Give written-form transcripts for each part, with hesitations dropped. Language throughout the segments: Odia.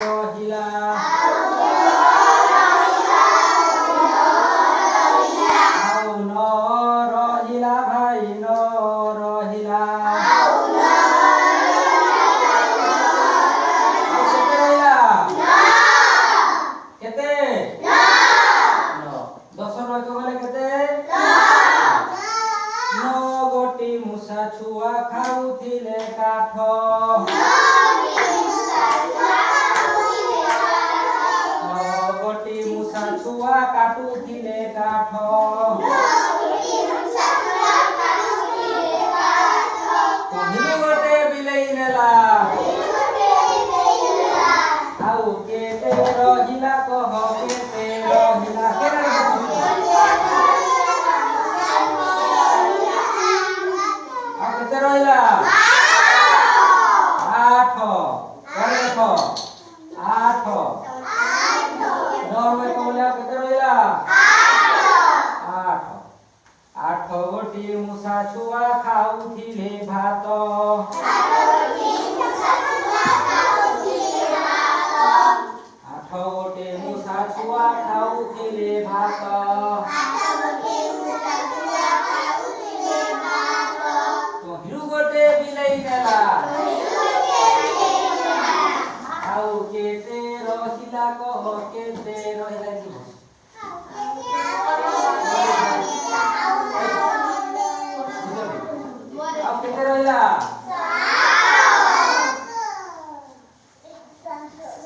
ରହିଲା ଆଉ ନ ରହିଲା ଭାଇ ନ ରହିଲା ଆଉ କେତେ ରହିଲା କେତେ 10 ଗଲେ କେତେ ନ ଗୋଟି ମୂଷା ଛୁଆ ଖାଉଥିଲେ କାଠ ଛୁଆ କାଟୁଥିଲେ କାଠ କହିଲୁ ଗୋଟେ ବିଲେଇ ନେଲା ଆଉ କେତେ ରହିଲା କହ କେତେ ରହିଲା ଆଉ କେତେ ରହିଲା 8 କରେ ଦେଖ 8 କେତେ ରହିଲା 8 ଗୋଟି ମୂଷା ଛୁଆ ଖାଉଥିଲେ ଭାତ 8 ଗୋଟି ମୂଷା ଛୁଆ ଖାଉଥିଲେ ଭାତ କହିଲୁ ଗୋଟେ ବିଲେଇ ନେଲା ଆଉ କେତେ ରହିଲା କହ କେତେ ରହିଲା ଆଉ କେତେ ରହିଲା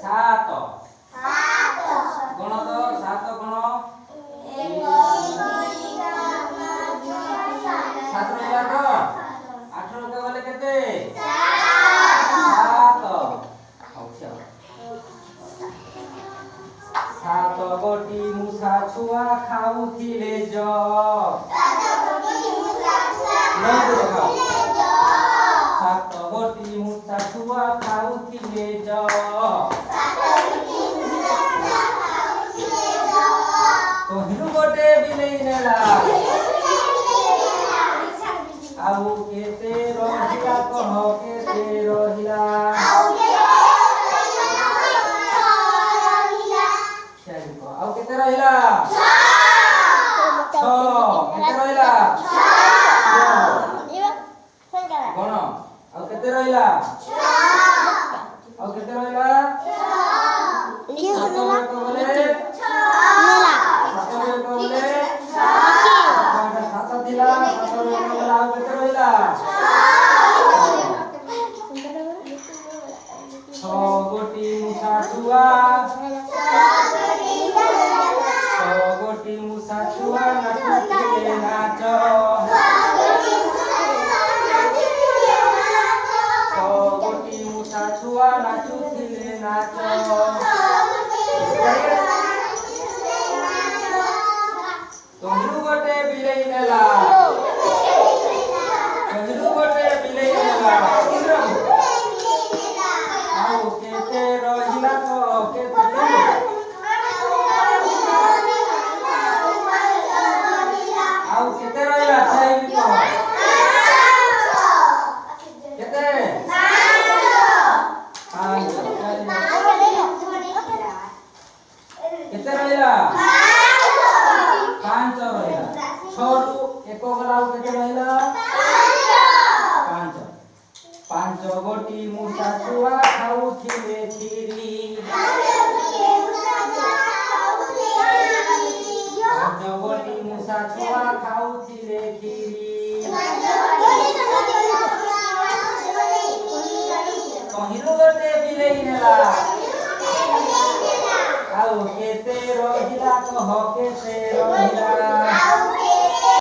7 ଗଣ ତ 7 ଗଣ 7 ରହିଲା ତ 8 ଗଲେ କେତେ 7 ଗୋଟି ମୂଷା ଛୁଆ ଖାଉଥିଲେ ସାତ ଗୋଟି ମୂଷା ଛୁଆ ଖାଉଥିଲେ କହିଲୁ ଗୋଟେ ବିଲେଇ ନେଲା ଆଉ କେତେ ରହିଲା କହ କେତେ ରହିଲା ଆଉ କେତେ ରହିଲା 6 କେତେ ରହିଲା କଣ ଆଉ କେତେ ରହିଲା ଆଉ କେତେ ରହିଲା 7 ଗଲେ 7 ଥିଲା 7 ଗଲେ ଆଉ କେତେ ରହିଲା 6 ଗୋଟି ମୂଷା ଛୁଆ 6 ଗୋଟି ମୂଷା ଛୁଆ ନାଚୁଥିଲେ ନାଚ 6 ଗୋଟି ମୂଷା ଛୁଆ ନାଚୁଥିଲେ ନାଚ କହିଲୁ ଗୋଟେ ବିଲେଇ ନେଲା କହିଲୁ ଗୋଟେ ବିଲେଇ ନେଲା ଆଉ କେତେ ରହିଲା କେତେ ଆଉ କେତେ ରହିଲା କେତେ 5 କେତେ ରହିଲା 5 ରହିଲା 6 ରୁ 1 ଗଲା ଆଉ କେତେ ରହିଲା 5 ଗୋଟି ମୂଷା ଛୁଆ ଖାଉଥିଲେ କ୍ଷୀରି 5 ଗୋଟି ମୂଷା ଛୁଆ ଖାଉଥିଲେ କ୍ଷୀରି କହିଲୁ ଗୋଟେ ବିଲେଇ ନେଲା ଆଉ କେତେ ରହିଲା କହ କେତେ ରହିଲା